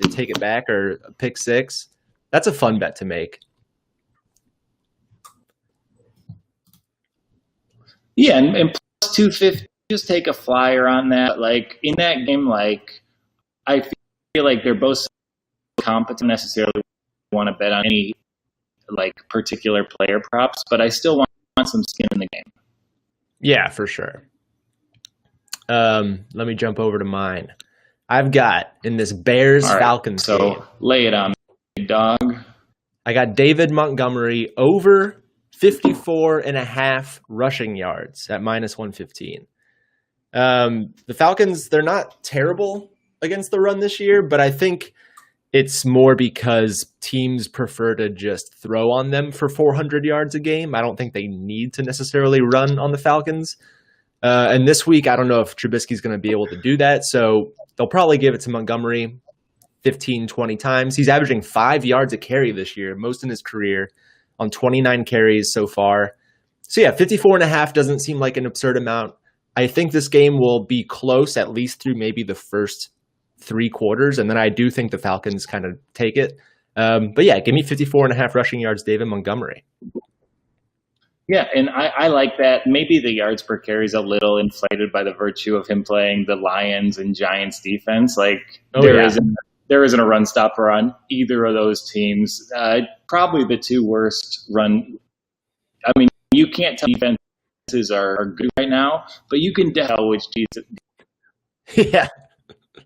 to take it back or pick six. That's a fun bet to make. Yeah, and plus 250, just take a flyer on that. Like in that game, like I feel like they're both competent. Necessarily want to bet on any like particular player props, but I still want some skin in the game. Yeah, for sure. Let me jump over to mine. I've got in this Bears-Falcons game. So lay it on me, dog. I got David Montgomery over 54.5 rushing yards at minus 115. The Falcons, they're not terrible against the run this year, but I think it's more because teams prefer to just throw on them for 400 yards a game. I don't think they need to necessarily run on the Falcons. And this week, I don't know if Trubisky's going to be able to do that. So they'll probably give it to Montgomery 15, 20 times. He's averaging 5 yards a carry this year, most in his career, on 29 carries so far. So yeah, 54.5 doesn't seem like an absurd amount. I think this game will be close, at least through maybe the first 3 quarters. And then I do think the Falcons kind of take it. But yeah, give me 54.5 rushing yards, David Montgomery. Yeah, and I like that. Maybe the yards per carry is a little inflated by the virtue of him playing the Lions and Giants defense. Like there isn't a run stopper on either of those teams. Probably the two worst run. I mean, you can't tell defenses are good right now, but you can tell which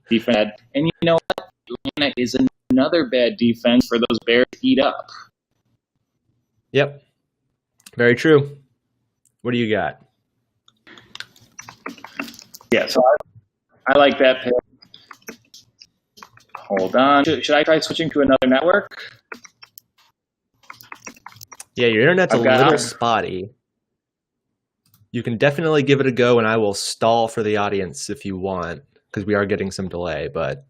defense. And you know what? Atlanta is another bad defense for those Bears to eat up. Yep. Very true. What do you got? Yeah, so I like that pick. Hold on. Should I try switching to another network? Yeah, your internet's a little spotty. You can definitely give it a go, and I will stall for the audience if you want, because we are getting some delay, but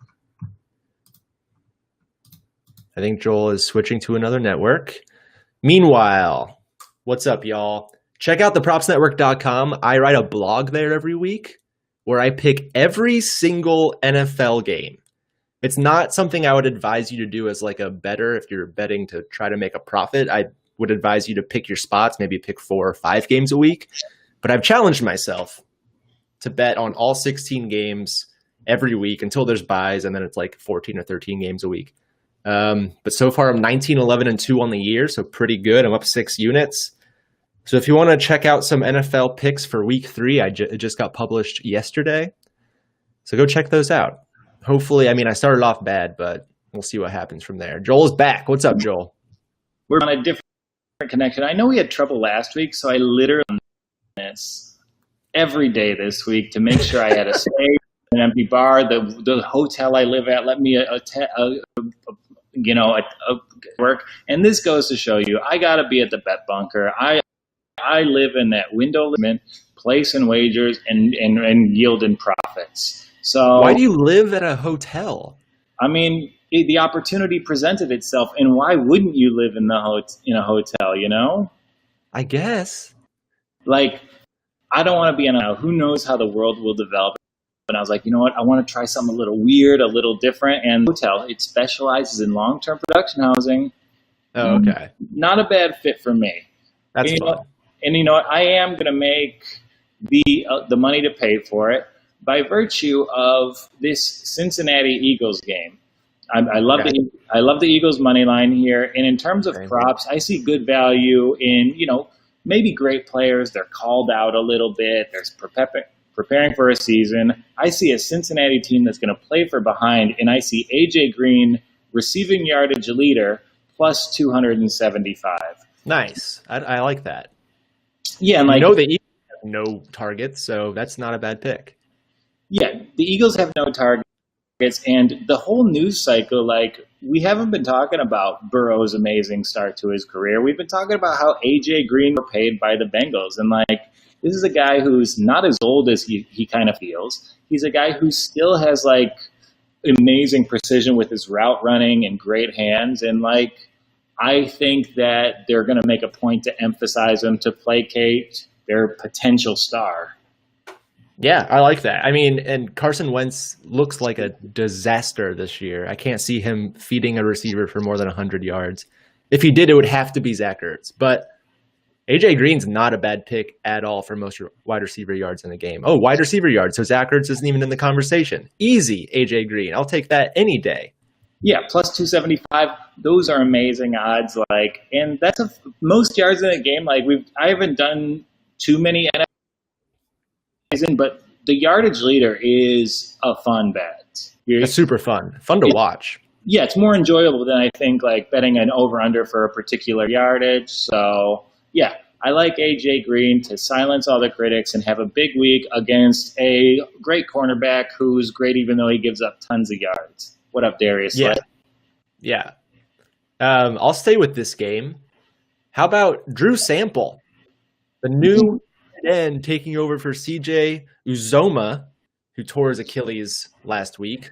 I think Joel is switching to another network. Meanwhile, what's up, y'all? Check out thepropsnetwork.com. I write a blog there every week where I pick every single NFL game. It's not something I would advise you to do as like a bettor if you're betting to try to make a profit. I would advise you to pick your spots, maybe pick 4 or 5 games a week. But I've challenged myself to bet on all 16 games every week until there's buys, and then it's like 14 or 13 games a week. But so far I'm 19, 11, and 2 on the year, so pretty good. I'm up 6 units. So if you want to check out some NFL picks for week 3, it just got published yesterday. So go check those out. Hopefully, I mean, I started off bad, but we'll see what happens from there. Joel's back. What's up, Joel? We're on a different connection. I know we had trouble last week, so I literally did this every day this week to make sure I had a safe, an empty bar. The hotel I live at let me work. And this goes to show you, I got to be at the bet bunker. I live in that window limit, placing wagers and yielding profits. So why do you live at a hotel? I mean, the opportunity presented itself, and why wouldn't you live in a hotel? You know, I guess. Like, I don't want to be in a. Who knows how the world will develop? And I was like, you know what? I want to try something a little weird, a little different. And hotel, it specializes in long-term production housing. Oh, okay. Not a bad fit for me. That's fun. And you know what? I am going to make the money to pay for it by virtue of this Cincinnati Eagles game. I love the Eagles money line here. And in terms of props, I see good value in, maybe great players. They're called out a little bit. There's preparing for a season. I see a Cincinnati team that's going to play for behind, and I see A.J. Green receiving yardage leader plus 275. Nice. I like that. Yeah, and the Eagles have no targets, so that's not a bad pick. Yeah, the Eagles have no targets, and the whole news cycle, we haven't been talking about Burrow's amazing start to his career. We've been talking about how A.J. Green were paid by the Bengals, and this is a guy who's not as old as he kind of feels. He's a guy who still has amazing precision with his route running and great hands, and I think that they're going to make a point to emphasize him to placate their potential star. Yeah, I like that. I mean, and Carson Wentz looks like a disaster this year. I can't see him feeding a receiver for more than 100 yards. If he did, it would have to be Zach Ertz. But AJ Green's not a bad pick at all for most wide receiver yards in the game. Oh, wide receiver yards. So Zach Ertz isn't even in the conversation. Easy, AJ Green. I'll take that any day. Yeah, plus 275. Those are amazing odds. Like, and that's most yards in a game. Like I haven't done too many NFL season, but the yardage leader is a fun bet. It's super fun. Fun to watch. Yeah, it's more enjoyable than I think like betting an over-under for a particular yardage. So, yeah, I like AJ Green to silence all the critics and have a big week against a great cornerback who's great even though he gives up tons of yards. What up, Darius? Yeah. I'll stay with this game. How about Drew Sample, the new end taking over for CJ Uzoma, who tore his Achilles last week.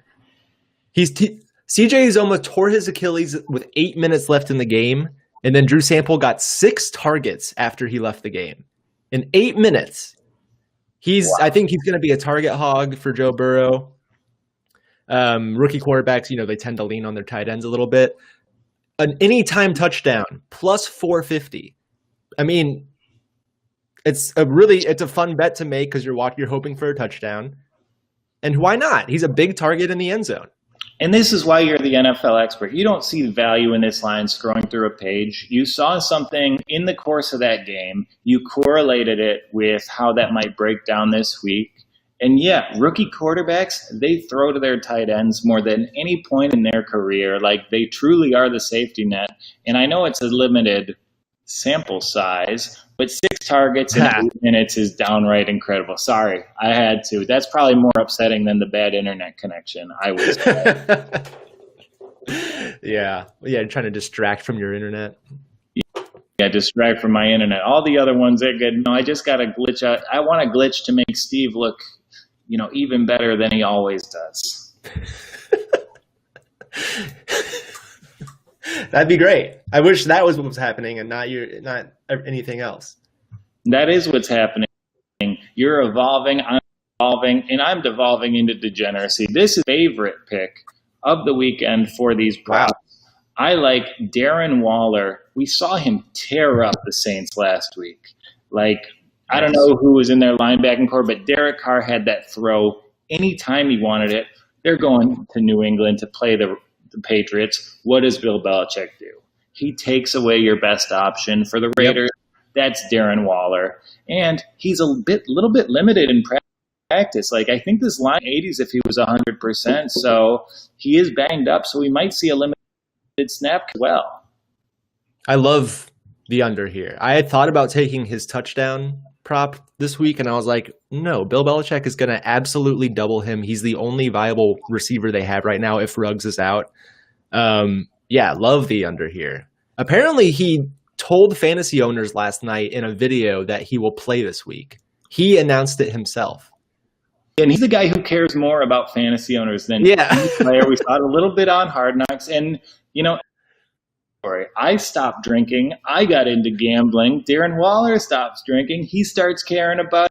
CJ Uzoma tore his Achilles with 8 minutes left in the game, and then Drew Sample got 6 targets after he left the game. In 8 minutes. I think he's going to be a target hog for Joe Burrow. Rookie quarterbacks, they tend to lean on their tight ends a little bit. An anytime touchdown, plus 450. I mean, it's a fun bet to make because you're hoping for a touchdown. And why not? He's a big target in the end zone. And this is why you're the NFL expert. You don't see the value in this line scrolling through a page. You saw something in the course of that game. You correlated it with how that might break down this week. And yeah, rookie quarterbacks, they throw to their tight ends more than any point in their career. Like, they truly are the safety net. And I know it's a limited sample size, but 6 targets in 8 minutes is downright incredible. Sorry, I had to. That's probably more upsetting than the bad internet connection, I would say. Yeah, trying to distract from your internet. Yeah, distract from my internet. All the other ones are good. No, I just got a glitch out. I want a glitch to make Steve look, even better than he always does. That'd be great. I wish that was what was happening and not anything else. That is what's happening. You're evolving, I'm evolving, and I'm devolving into degeneracy. This is favorite pick of the weekend for these props. Wow. I like Darren Waller. We saw him tear up the Saints last week. I don't know who was in their linebacking core, but Derek Carr had that throw anytime he wanted it. They're going to New England to play the Patriots. What does Bill Belichick do? He takes away your best option for the Raiders. Yep. That's Darren Waller. And he's a little bit limited in practice. I think this line 80s if he was 100%. So he is banged up, so we might see a limited snap as well. I love the under here. I had thought about taking his touchdown prop this week, and I was like, no, Bill Belichick is going to absolutely double him. He's the only viable receiver they have right now if Ruggs is out. Love the under here. Apparently, he told fantasy owners last night in a video that he will play this week. He announced it himself. And he's the guy who cares more about fantasy owners than any player. We saw it a little bit on Hard Knocks. And, I stopped drinking. I got into gambling. Darren Waller stops drinking. He starts caring about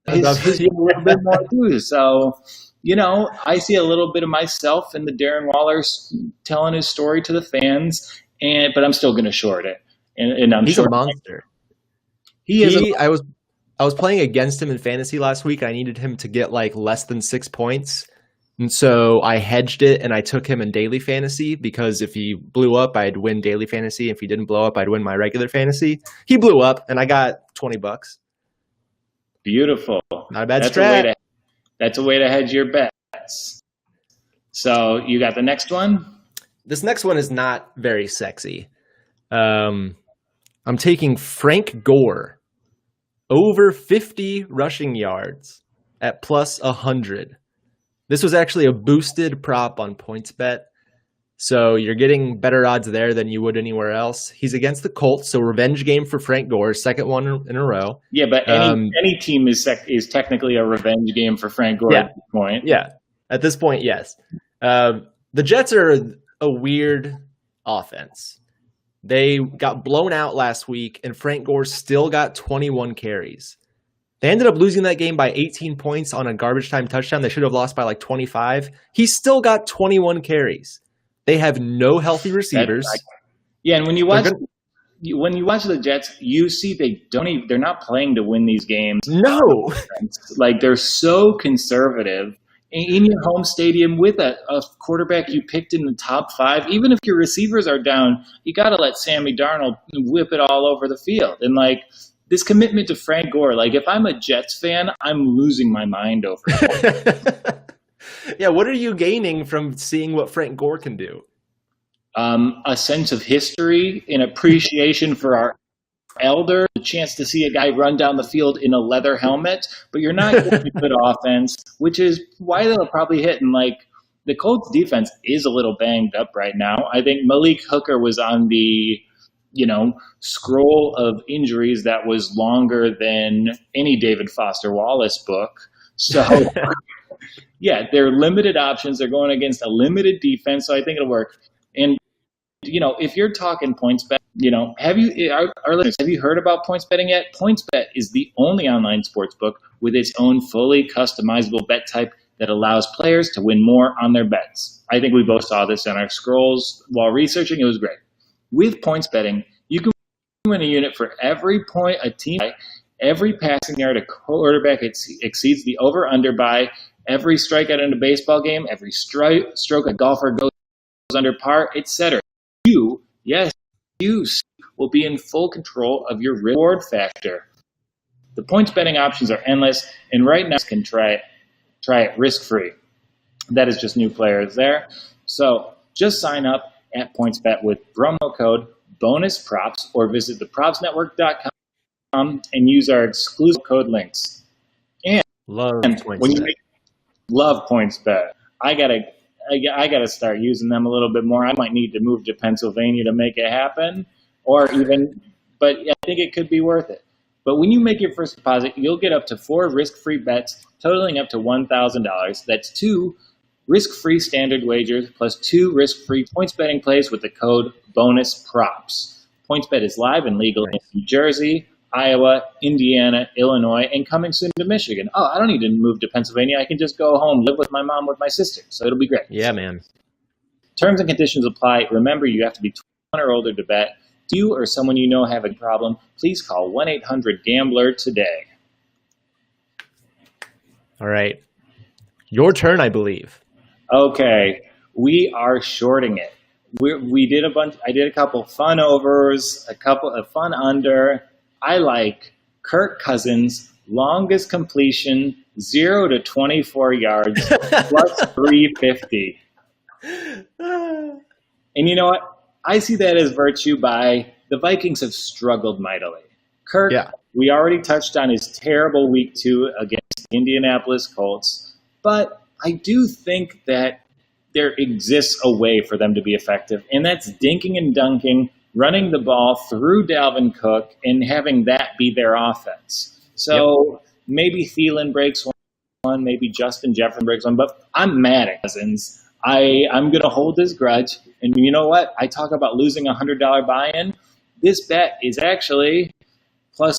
his a little bit more too. So, I see a little bit of myself in the Darren Waller telling his story to the fans, but I'm still going to short it. And he's a monster. I was playing against him in fantasy last week. I needed him to get less than 6 points. And so I hedged it and I took him in daily fantasy because if he blew up, I'd win daily fantasy. If he didn't blow up, I'd win my regular fantasy. He blew up and I got $20. Beautiful. Not a bad strat. That's a way to hedge your bets. So you got the next one? This next one is not very sexy. I'm taking Frank Gore over 50 rushing yards at plus 100. This was actually a boosted prop on PointsBet, so you're getting better odds there than you would anywhere else. He's against the Colts, so revenge game for Frank Gore, second one in a row. Yeah, but any team is technically a revenge game for Frank Gore at this point. Yeah, at this point, yes. The Jets are a weird offense. They got blown out last week, and Frank Gore still got 21 carries. They ended up losing that game by 18 points on a garbage time touchdown. They should have lost by like 25. He still got 21 carries. They have no healthy receivers. And when you watch the Jets, you see they're not playing to win these games. No. Like, they're so conservative in your home stadium with a quarterback you picked in the top 5. Even if your receivers are down, you got to let Sammy Darnold whip it all over the field. And like, this commitment to Frank Gore, like, if I'm a Jets fan, I'm losing my mind over it. Yeah, what are you gaining from seeing what Frank Gore can do? A sense of history, an appreciation for our elder, a chance to see a guy run down the field in a leather helmet, but you're not getting a good offense, which is why they'll probably hit. And like, the Colts defense is a little banged up right now. I think Malik Hooker was on the scroll of injuries that was longer than any David Foster Wallace book. So, yeah, they're limited options. They're going against a limited defense, so I think it'll work. And, if you're talking PointsBet, our listeners, have you heard about PointsBetting yet? PointsBet is the only online sportsbook with its own fully customizable bet type that allows players to win more on their bets. I think we both saw this on our scrolls while researching. It was great. With PointsBetting, you can win a unit for every point a team by, every passing yard a quarterback exceeds the over-under by, every strikeout in a baseball game, every stroke a golfer goes under par, etc. You will be in full control of your reward factor. The PointsBetting options are endless, and right now you can try it risk-free. That is just new players there. So just sign up at PointsBet with promo code BONUSPROPS or visit thepropsnetwork.com and use our exclusive code links. And love PointsBet. I gotta start using them a little bit more. I might need to move to Pennsylvania to make it happen, but I think it could be worth it. But when you make your first deposit, you'll get up to 4 risk-free bets totaling up to $1,000. That's 2 risk-free standard wagers plus 2 risk-free points betting plays with the code BONUSPROPS. PointsBet is live and legal in New Jersey, Iowa, Indiana, Illinois, and coming soon to Michigan. Oh, I don't need to move to Pennsylvania. I can just go home, live with my mom, with my sister. So it'll be great. Yeah, man. Terms and conditions apply. Remember, you have to be 21 or older to bet. Do you or someone you know have a problem? Please call 1-800-GAMBLER today. All right. Your turn, I believe. Okay. We are shorting it. We did a bunch. I did a couple fun overs, a couple of fun under. I like Kirk Cousins, longest completion, 0 to 24 yards, plus 350. And you know what? I see that as virtue by the Vikings have struggled mightily. Kirk, we already touched on his terrible week 2 against the Indianapolis Colts, but I do think that there exists a way for them to be effective, and that's dinking and dunking, running the ball through Dalvin Cook and having that be their offense. So maybe Thielen breaks one, maybe Justin Jefferson breaks one, but I'm mad at Cousins. I'm going to hold this grudge. And you know what? I talk about losing a $100 buy-in. This bet is actually plus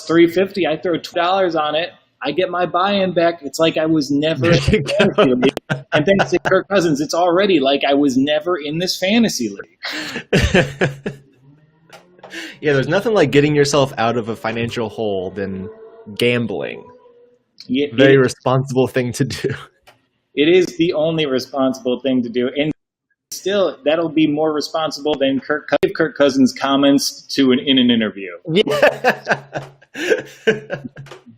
350. I throw $2 on it. I get my buy-in back. It's like I was never in the fantasy league. And thanks to Kirk Cousins, it's already like I was never in this fantasy league. Yeah, there's nothing like getting yourself out of a financial hole than gambling. Very responsible thing to do. It is the only responsible thing to do. And still, that'll be more responsible than Kirk Cousins' comments in an interview. Yeah.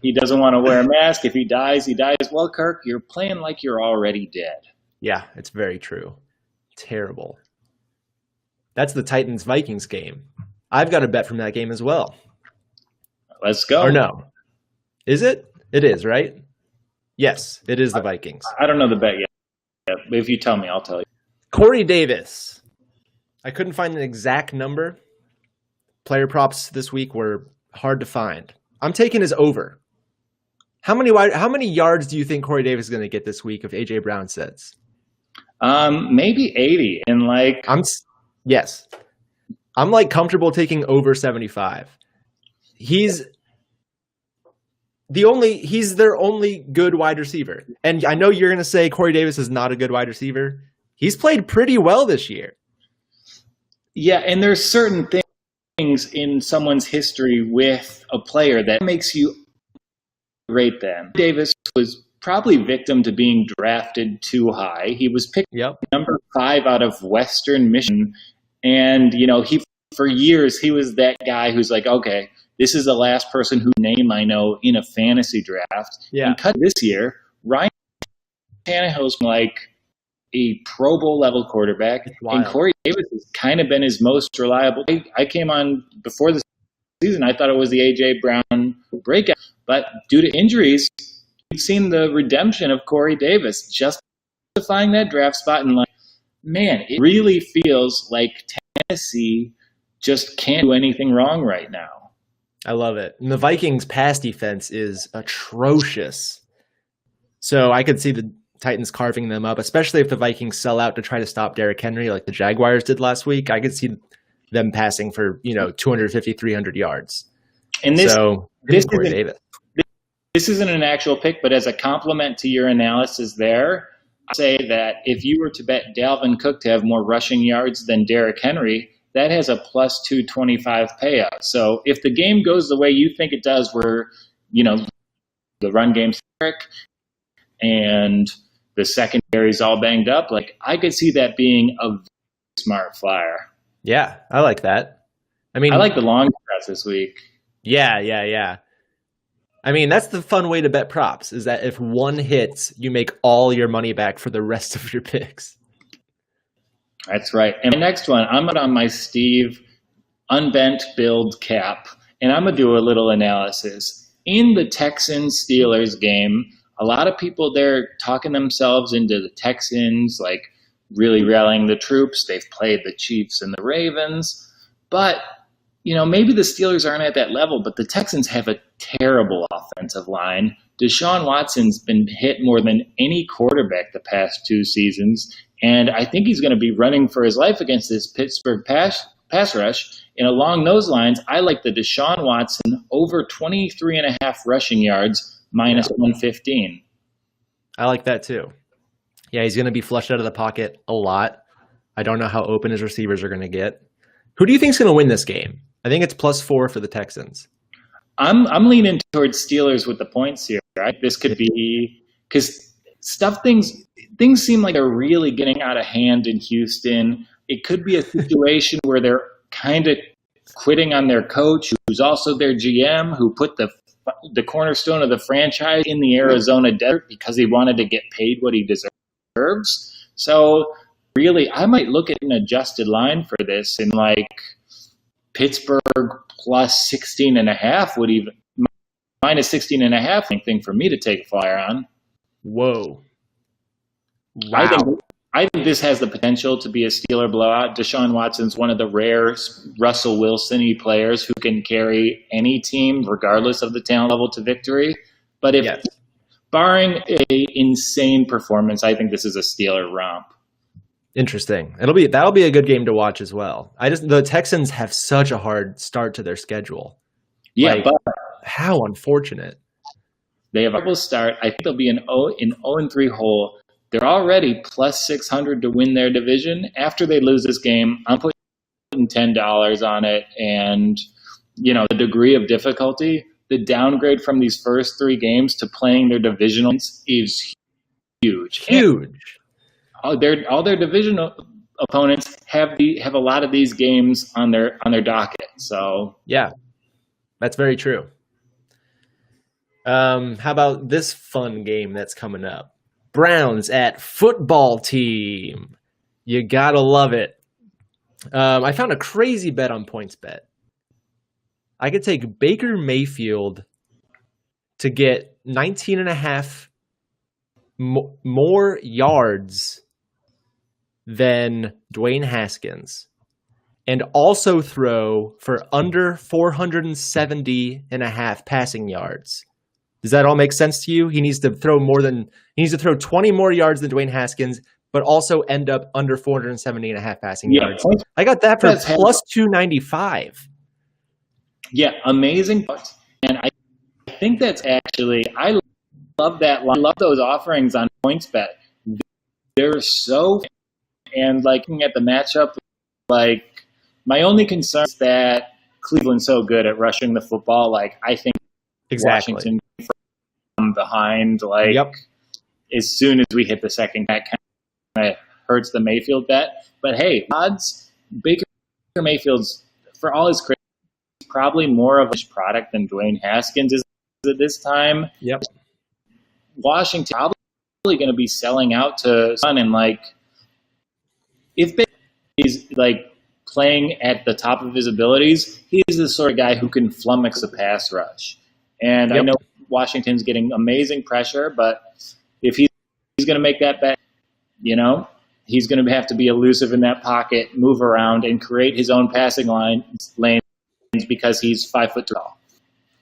He doesn't want to wear a mask. If he dies, he dies. Well, Kirk, you're playing like you're already dead. Yeah, it's very true. Terrible. That's the Titans-Vikings game. I've got a bet from that game as well. Let's go. Or no. Is it? It is, right? Yes, it is the Vikings. I don't know the bet yet. If you tell me, I'll tell you. Corey Davis. I couldn't find an exact number. Player props this week were hard to find. I'm taking his over. How many yards do you think Corey Davis is going to get this week if A.J. Brown sits? Maybe 80. And yes. I'm comfortable taking over 75. he's their only good wide receiver. And I know you're going to say Corey Davis is not a good wide receiver. He's played pretty well this year. Yeah, and there's certain things in someone's history with a player that makes you rate them. Davis was probably victim to being drafted too high. He was picked number 5 out of Western Michigan. And, for years, he was that guy who's like, okay, this is the last person whose name I know in a fantasy draft. Yeah. And cut this year, Ryan Tannehill's like a Pro Bowl level quarterback, and Corey Davis has kind of been his most reliable. I came on before the season. I thought it was the A.J. Brown breakout, but due to injuries, we've seen the redemption of Corey Davis, justifying that draft spot. And man, it really feels like Tennessee just can't do anything wrong right now. I love it. And the Vikings' pass defense is atrocious. So I could see the Titans carving them up, especially if the Vikings sell out to try to stop Derrick Henry like the Jaguars did last week. I could see them passing for, 250, 300 yards. And this isn't an actual pick, but as a compliment to your analysis there, I'd say that if you were to bet Dalvin Cook to have more rushing yards than Derrick Henry, that has a plus 225 payout. So if the game goes the way you think it does, where, the run game's and the secondary's all banged up, I could see that being a very smart flyer. Yeah, I like that. I like the long shots this week. Yeah. That's the fun way to bet props, is that if one hits, you make all your money back for the rest of your picks. That's right. And the next one, I'm on my Steve unbent build cap, and I'm going to do a little analysis. In the Texans-Steelers game, a lot of people there talking themselves into the Texans, really rallying the troops. They've played the Chiefs and the Ravens. But, maybe the Steelers aren't at that level, but the Texans have a terrible offensive line. Deshaun Watson's been hit more than any quarterback the past 2 seasons, and I think he's going to be running for his life against this Pittsburgh pass rush. And along those lines, I like the Deshaun Watson over 23.5 rushing yards, minus 115. I like that too. Yeah, he's going to be flushed out of the pocket a lot. I don't know how open his receivers are going to get. Who do you think is going to win this game? I think it's +4 for the Texans. I'm leaning towards Steelers with the points here. Right? This could be because things seem like they're really getting out of hand in Houston. It could be a situation where they're kind of quitting on their coach, who's also their GM, who put the cornerstone of the franchise in the Arizona desert because he wanted to get paid what he deserves. So really, I might look at an adjusted line for this in Pittsburgh plus 16.5 would even minus 16.5 thing for me to take a flyer on. Whoa. Wow. I think this has the potential to be a Steeler blowout. Deshaun Watson's one of the rare Russell Wilson-y players who can carry any team, regardless of the talent level, to victory. But barring a insane performance, I think this is a Steeler romp. Interesting. That'll be a good game to watch as well. The Texans have such a hard start to their schedule. Yeah, but how unfortunate. They have a horrible start. I think they'll be an 0-3 hole. They're already plus 600 to win their division. After they lose this game, I'm putting $10 on it. And, the degree of difficulty, the downgrade from these first 3 games to playing their divisionals is huge. Huge. All their divisional opponents have a lot of these games on their docket. So yeah, that's very true. How about this fun game that's coming up? Browns at football team. You gotta love it. I found a crazy bet on PointsBet. I could take Baker Mayfield to get 19.5 more yards than Dwayne Haskins and also throw for under 470.5 passing yards. Does that all make sense to you? He needs to throw 20 more yards than Dwayne Haskins, but also end up under 470.5 passing yards. I got that for plus 295. Yeah, amazing. And I think that's actually, I love that. I love those offerings on PointsBet. They're so, and like looking at the matchup, like my only concern is that Cleveland's so good at rushing the football. Like I think Washington from behind, like as soon as we hit the second, that kind of hurts the Mayfield bet. But hey, odds, Baker Mayfield's, for all his credit, probably more of a product than Dwayne Haskins is at this time. Yep. Washington probably going to be selling out to Sun, and like if Baker is like playing at the top of his abilities, he's the sort of guy who can flummox a pass rush. And I know Washington's getting amazing pressure, but if he's going to make that bet, you know, he's going to have to be elusive in that pocket, move around, and create his own passing lanes because he's 5 foot tall.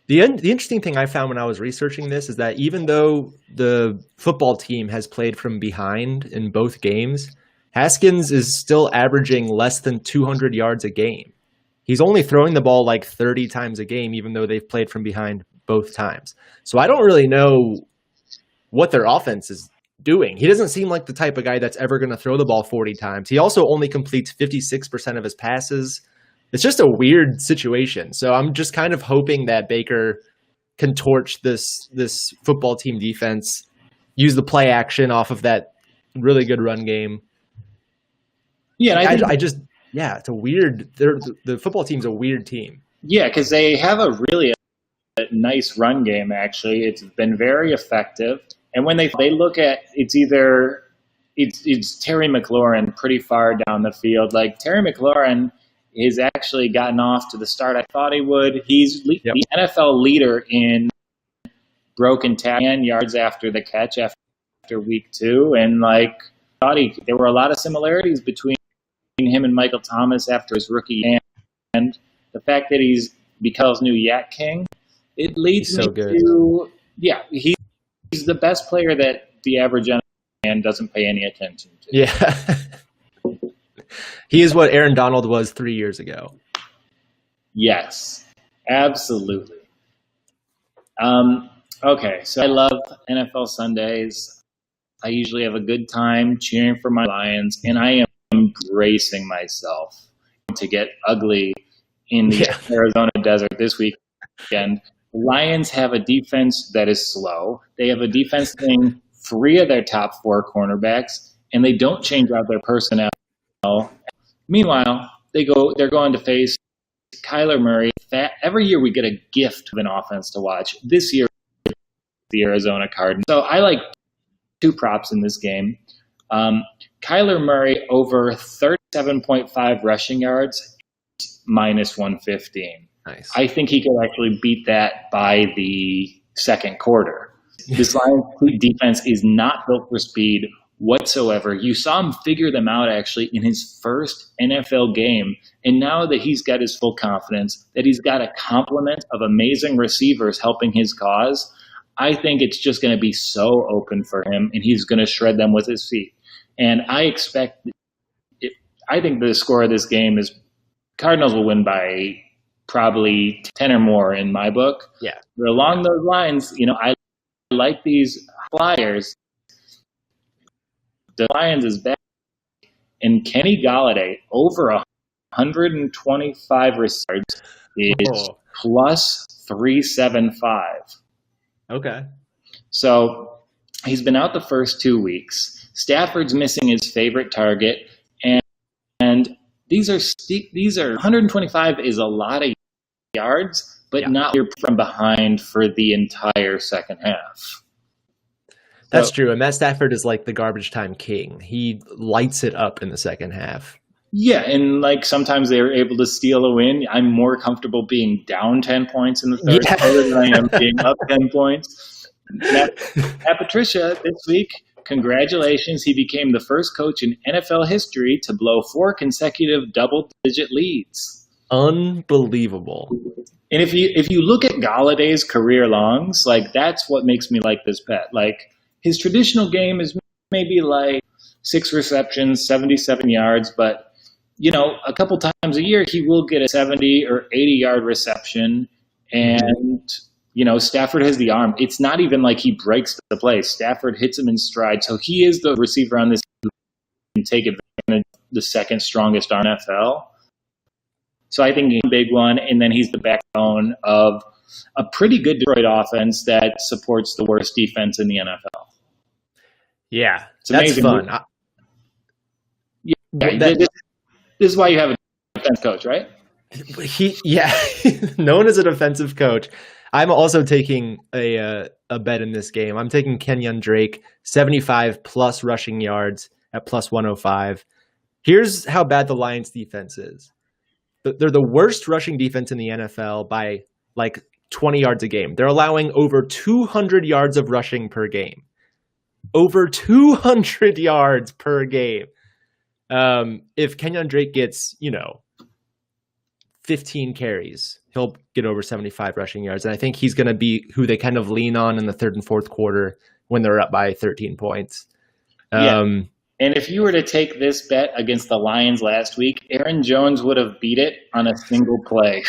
The interesting thing I found when I was researching this is that even though the football team has played from behind in both games, Haskins is still averaging less than 200 yards a game. He's only throwing the ball like 30 times a game, even though they've played from behind both times. So I don't really know what their offense is doing. He doesn't seem like the type of guy that's ever going to throw the ball 40 times. He also only completes 56% of his passes. It's just a weird situation. So I'm just kind of hoping that Baker can torch this football team defense, use the play action off of that really good run game. Yeah, it's a weird. The football team's a weird team. Yeah, because they have a really nice run game. Actually, it's been very effective. And when they look at it's Terry McLaurin pretty far down the field. Like Terry McLaurin has actually gotten off to the start I thought he would. He's the NFL leader in broken tackle and yards after the catch after week 2, and like there were a lot of similarities between him and Michael Thomas after his rookie year. And the fact that he's Bekel's new Yak King, it leads me to he's the best player that the average fan doesn't pay any attention to. Yeah. He is what Aaron Donald was 3 years ago. Yes, absolutely. Okay, so I love NFL Sundays. I usually have a good time cheering for my Lions, and I am bracing myself to get ugly in the Arizona desert this weekend. The Lions have a defense that is slow. They have a defense playing 3 of their top 4 cornerbacks, and they don't change out their personnel. Meanwhile, they're going to face Kyler Murray. Every year we get a gift of an offense to watch. This year, the Arizona Cardinals. So I like 2 props in this game. Kyler Murray over 37.5 rushing yards, minus 115. Nice. I think he could actually beat that by the second quarter. This Lions defense is not built for speed whatsoever. You saw him figure them out actually in his first NFL game. And now that he's got his full confidence, that he's got a complement of amazing receivers helping his cause, I think it's just going to be so open for him, and he's going to shred them with his feet. And I think the score of this game is Cardinals will win by probably 10 or more in my book. Yeah. But along those lines, I like these Flyers. The Lions is back, and Kenny Golladay over 125 yards is plus 375. Okay. So he's been out the first 2 weeks. Stafford's missing his favorite target, and these are 125 is a lot of yards, but not from behind for the entire second half. That's true. And Matt Stafford is like the garbage time king. He lights it up in the second half. Yeah, and like sometimes they're able to steal a win. I'm more comfortable being down 10 points in the third quarter than I am being up 10 points. Matt Patricia this week, congratulations. He became the first coach in NFL history to blow 4 consecutive double-digit leads. Unbelievable. And if you look at Galladay's career longs, like that's what makes me like this bet. Like his traditional game is maybe like 6 receptions, 77 yards, but a couple times a year he will get a 70 or 80 yard reception, and Stafford has the arm. It's not even like he breaks the play. Stafford hits him in stride. So he is the receiver on this team who can take advantage of the second strongest arm in the NFL. So I think he's a big one. And then he's the backbone of a pretty good Detroit offense that supports the worst defense in the NFL. Yeah, it's amazing. That's fun. This is why you have a defense coach, right? Known as a defensive coach. I'm also taking a bet in this game. I'm taking Kenyon Drake, 75 plus rushing yards at plus 105. Here's how bad the Lions defense is. They're the worst rushing defense in the NFL by like 20 yards a game. They're allowing over 200 yards of rushing per game. Over 200 yards per game. If Kenyon Drake gets, 15 carries, he'll get over 75 rushing yards. And I think he's going to be who they kind of lean on in the third and fourth quarter when they're up by 13 points. And if you were to take this bet against the Lions last week, Aaron Jones would have beat it on a single play.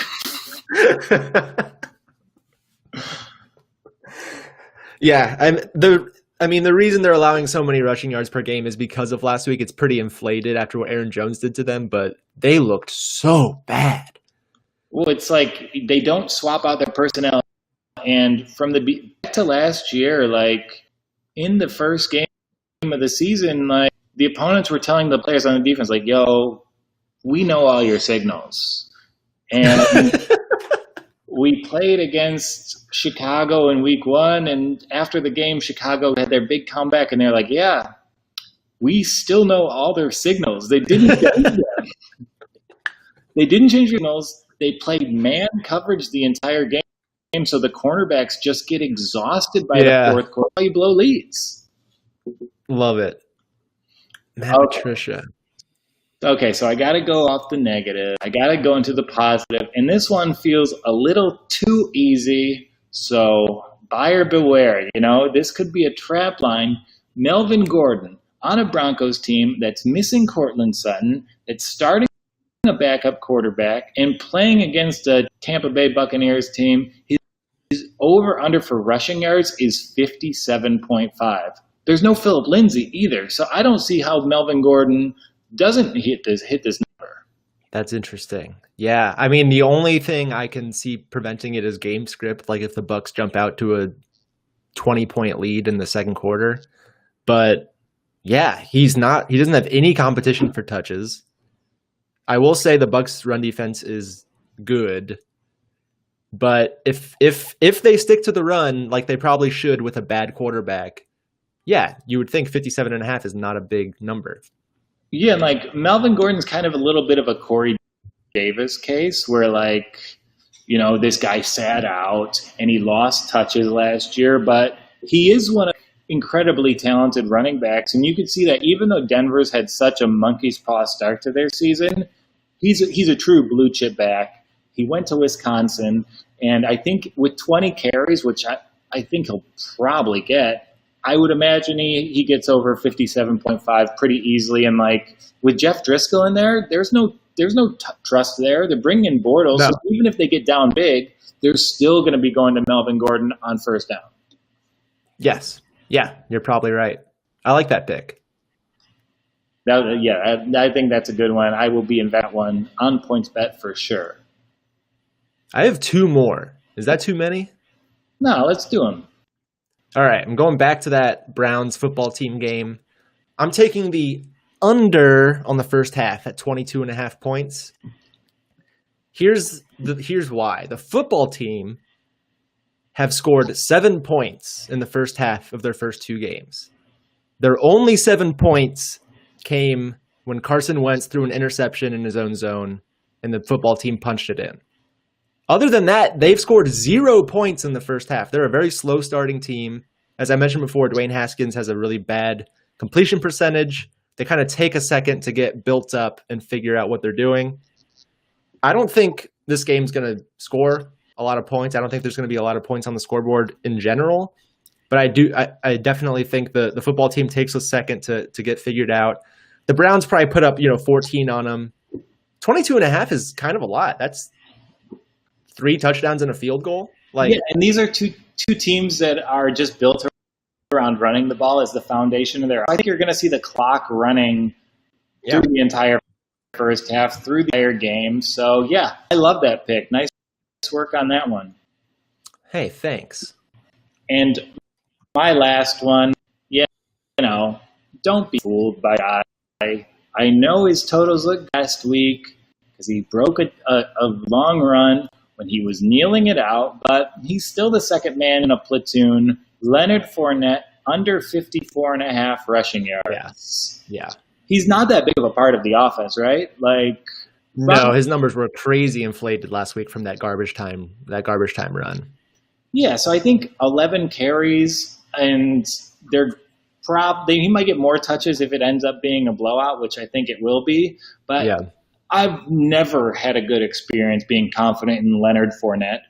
The reason they're allowing so many rushing yards per game is because of last week. It's pretty inflated after what Aaron Jones did to them, but they looked so bad. Well, it's like they don't swap out their personnel. And from back to last year, like in the first game of the season, like the opponents were telling the players on the defense, like, yo, we know all your signals. And we played against Chicago in week 1, and after the game, Chicago had their big comeback, and they're like, yeah, we still know all their signals. They didn't change them. They didn't change their signals. They played man coverage the entire game, so the cornerbacks just get exhausted by the fourth quarter. You blow leads. Love it. Matt Patricia. Okay, so I got to go off the negative. I got to go into the positive. And this one feels a little too easy, so buyer beware. This could be a trap line. Melvin Gordon on a Broncos team that's missing Cortland Sutton, that's starting a backup quarterback, and playing against a Tampa Bay Buccaneers team. His over-under for rushing yards is 57.5. There's no Phillip Lindsay either, so I don't see how Melvin Gordon doesn't hit this number. That's interesting. Yeah, I mean, the only thing I can see preventing it is game script, like if the Bucs jump out to a 20-point lead in the second quarter. But yeah, he doesn't have any competition for touches. I will say the Bucs run defense is good, but if they stick to the run like they probably should with a bad quarterback, yeah, you would think 57.5 is not a big number. Yeah, and like Melvin Gordon's kind of a little bit of a Corey Davis case where this guy sat out and he lost touches last year, but he is one of incredibly talented running backs. And you could see that even though Denver's had such a monkey's paw start to their season, he's a true blue chip back. He went to Wisconsin, and I think with 20 carries, which I think he'll probably get, I would imagine he gets over 57.5 pretty easily. And like with Jeff Driscoll in there, there's no trust there. They're bringing in Bortles, so even if they get down big, they're still going to be going to Melvin Gordon on first down. Yes. Yeah, you're probably right. I like that pick. I think that's a good one. I will be in that one on PointsBet for sure. I have 2 more. Is that too many? No, let's do them. All right, I'm going back to that Browns football team game. I'm taking the under on the first half at 22.5 points. Here's why. The football team have scored 7 points in the first half of their first 2 games. Their only 7 points came when Carson Wentz threw an interception in his own zone and the football team punched it in. Other than that, they've scored 0 points in the first half. They're a very slow starting team. As I mentioned before, Dwayne Haskins has a really bad completion percentage. They kind of take a second to get built up and figure out what they're doing. I don't think this game's going to score a lot of points. I don't think there's going to be a lot of points on the scoreboard in general. But I definitely think the football team takes a second to get figured out. The Browns probably put up 14 on them. 22.5 is kind of a lot. That's 3 touchdowns and a field goal. Like, yeah, and these are two teams that are just built around running the ball as the foundation of their. I think you're going to see the clock running through the entire first half, through the entire game. So yeah, I love that pick. Nice work on that one. hey, thanks. And my last one, don't be fooled by guy. I know his totals looked last week because he broke a long run when he was kneeling it out, but he's still the second man in a platoon. Leonard Fournette, under 54.5 rushing yards. Yeah. He's not that big of a part of the offense, right? No, his numbers were crazy inflated last week from that garbage time run. Yeah, so I think 11 carries, and he might get more touches if it ends up being a blowout, which I think it will be. But yeah. I've never had a good experience being confident in Leonard Fournette.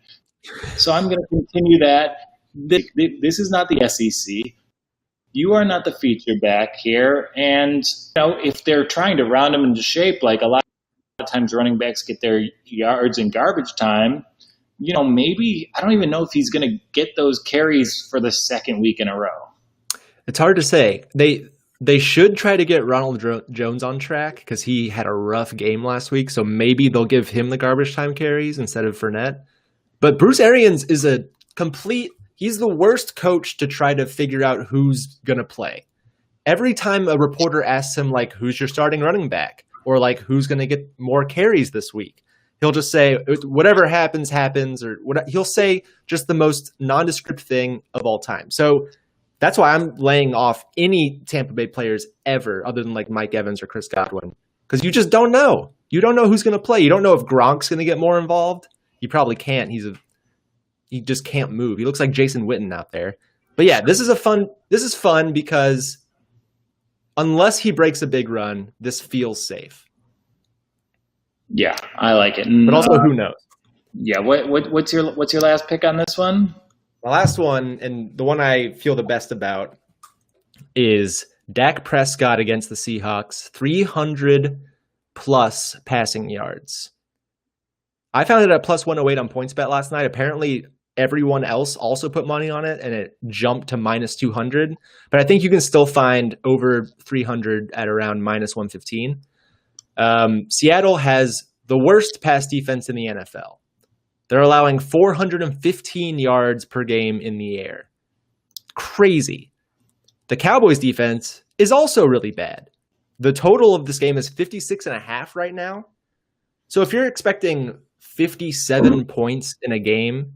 So I'm going to continue that. This is not the SEC. You are not the feature back here. And if they're trying to round him into shape, like a lot of times running backs get their yards in garbage time, maybe I don't even know if he's going to get those carries for the second week in a row. It's hard to say. They should try to get Ronald Jones on track because he had a rough game last week. So maybe they'll give him the garbage time carries instead of Fournette. But Bruce Arians is he's the worst coach to try to figure out who's going to play. Every time a reporter asks him, like, who's your starting running back? Or, like, who's going to get more carries this week? He'll just say, whatever happens, or he'll say just the most nondescript thing of all time. So that's why I'm laying off any Tampa Bay players ever other than, like, Mike Evans or Chris Godwin. Because you just don't know. You don't know who's going to play. You don't know if Gronk's going to get more involved. He probably can't. He just can't move. He looks like Jason Witten out there. But yeah, this is fun because unless he breaks a big run, this feels safe. Yeah, I like it. But also, who knows? Yeah, what's your last pick on this one? My last one, and the one I feel the best about, is Dak Prescott against the Seahawks, 300 plus passing yards. I found it at plus 108 on PointsBet last night. Apparently, everyone else also put money on it, and it jumped to minus 200. But I think you can still find over 300 at around minus 115. Seattle has the worst pass defense in the NFL. They're allowing 415 yards per game in the air. Crazy. The Cowboys defense is also really bad. The total of this game is 56.5 right now. So if you're expecting 57 points in a game,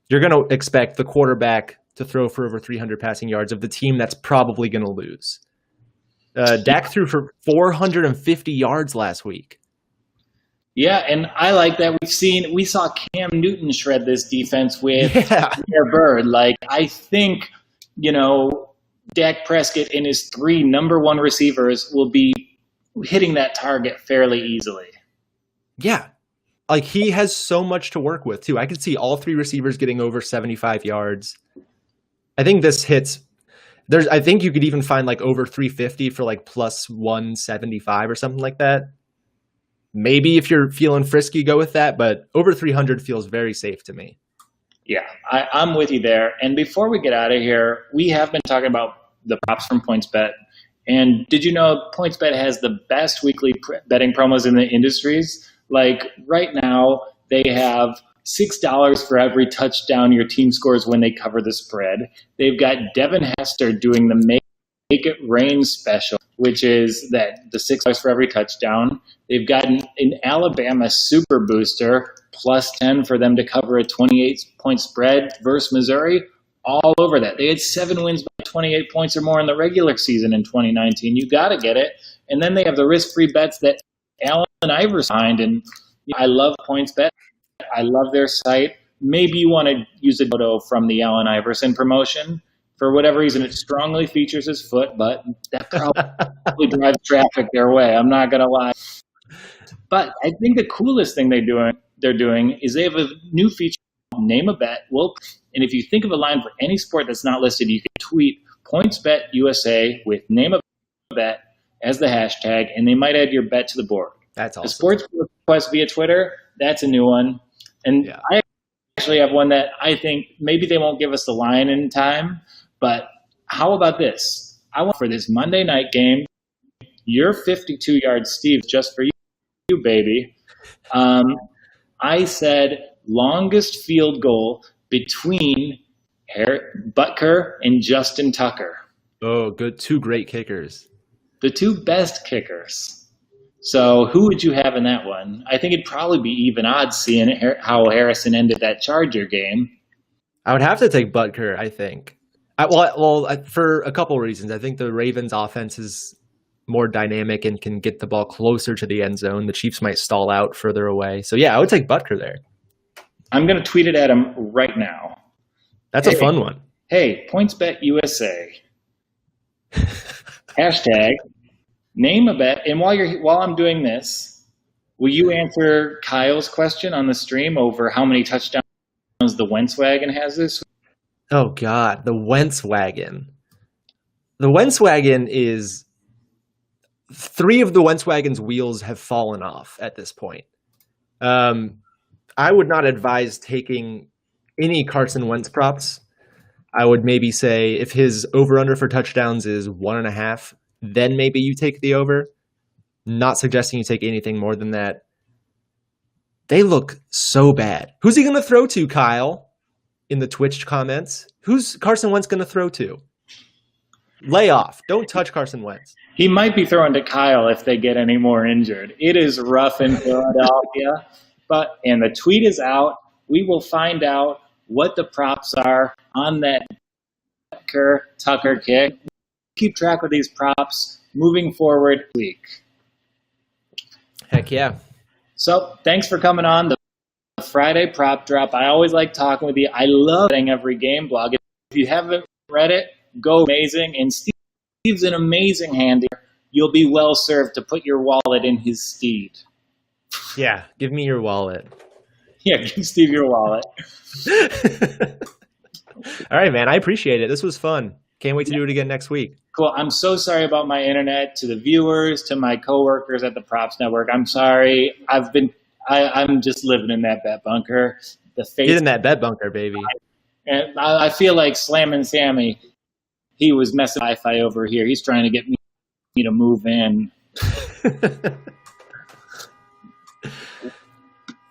you're going to expect the quarterback to throw for over 300 passing yards of the team that's probably going to lose. Dak threw for 450 yards last week. Yeah, and I like that. We saw Cam Newton shred this defense with Pierre Bird. Like, I think, Dak Prescott and his 3 number 1 receivers will be hitting that target fairly easily. Yeah. Like, he has so much to work with, too. I could see all 3 receivers getting over 75 yards. I think this hits. I think you could even find, like, over 350 for, like, plus 175 or something like that. Maybe if you're feeling frisky, go with that. But over 300 feels very safe to me. Yeah, I'm with you there. And before we get out of here, we have been talking about the props from PointsBet. And did you know PointsBet has the best weekly betting promos in the industries? Like right now, they have $6 for every touchdown your team scores when they cover the spread. They've got Devin Hester doing the Make It Rain special, which is the $6 for every touchdown. They've got an Alabama super booster, plus 10 for them to cover a 28-point spread versus Missouri. All over that. They had 7 wins by 28 points or more in the regular season in 2019. You got to get it. And then they have the risk-free bets that Allen Iverson signed. And I love PointsBet. I love their site. Maybe you want to use a photo from the Allen Iverson promotion. For whatever reason, it strongly features his foot, but that probably drives traffic their way. I'm not going to lie. But I think the coolest thing they're doing is they have a new feature called Name a Bet. And if you think of a line for any sport that's not listed, you can tweet PointsBet USA with Name a Bet as the hashtag, and they might add your bet to the board. That's awesome. The sports request via Twitter, that's a new one. And I actually have one that I think maybe they won't give us the line in time, but how about this? I want for this Monday night game, your 52-yard Steve, just for you, baby. I said longest field goal between Butker and Justin Tucker. Oh, good. Two great kickers. The two best kickers. So who would you have in that one? I think it'd probably be even odds seeing how Harrison ended that Charger game. I would have to take Butker, I think. For a couple reasons. I think the Ravens' offense is more dynamic and can get the ball closer to the end zone. The Chiefs might stall out further away. So, yeah, I would take Butker there. I'm going to tweet it at him right now. That's a fun one. Hey, PointsBet USA. Hashtag name a bet. And while I'm doing this, will you answer Kyle's question on the stream over how many touchdowns the Wentz wagon has this week? Oh, God. The Wentz wagon. The Wentz wagon is... 3 of the Wentz wagon's wheels have fallen off at this point. I would not advise taking any Carson Wentz props. I would maybe say if his over-under for touchdowns is 1.5, then maybe you take the over. Not suggesting you take anything more than that. They look so bad. Who's he going to throw to, Kyle? In the Twitch comments. Who's Carson Wentz going to throw to? Lay off. Don't touch Carson Wentz. He might be throwing to Kyle if they get any more injured. It is rough in Philadelphia. And the tweet is out. We will find out what the props are on that Tucker kick. Keep track of these props moving forward week. Heck yeah. So thanks for coming on the Friday prop drop. I always like talking with you. I love reading every game blog. If you haven't read it, go amazing. And Steve's an amazing hand here. You'll be well served to put your wallet in his steed. Yeah, give me your wallet. Yeah, give Steve your wallet. All right, man. I appreciate it. This was fun. Can't wait to do it again next week. Cool. I'm so sorry about my internet. To the viewers, to my coworkers at the Props Network, I'm sorry. I'm just living in that bet bunker. Get in that bet bunker, baby. And I feel like Slammin' Sammy. He was messing Wi-Fi over here. He's trying to get me to move in.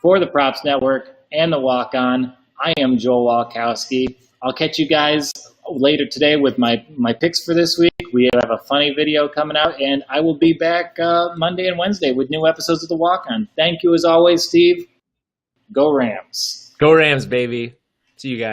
For the Props Network and the Walk On, I am Joel Walkowski. I'll catch you guys later today with my picks for this week. We have a funny video coming out, and I will be back Monday and Wednesday with new episodes of the Walk On. Thank you as always, Steve. Go Rams. Go Rams, baby. See you guys.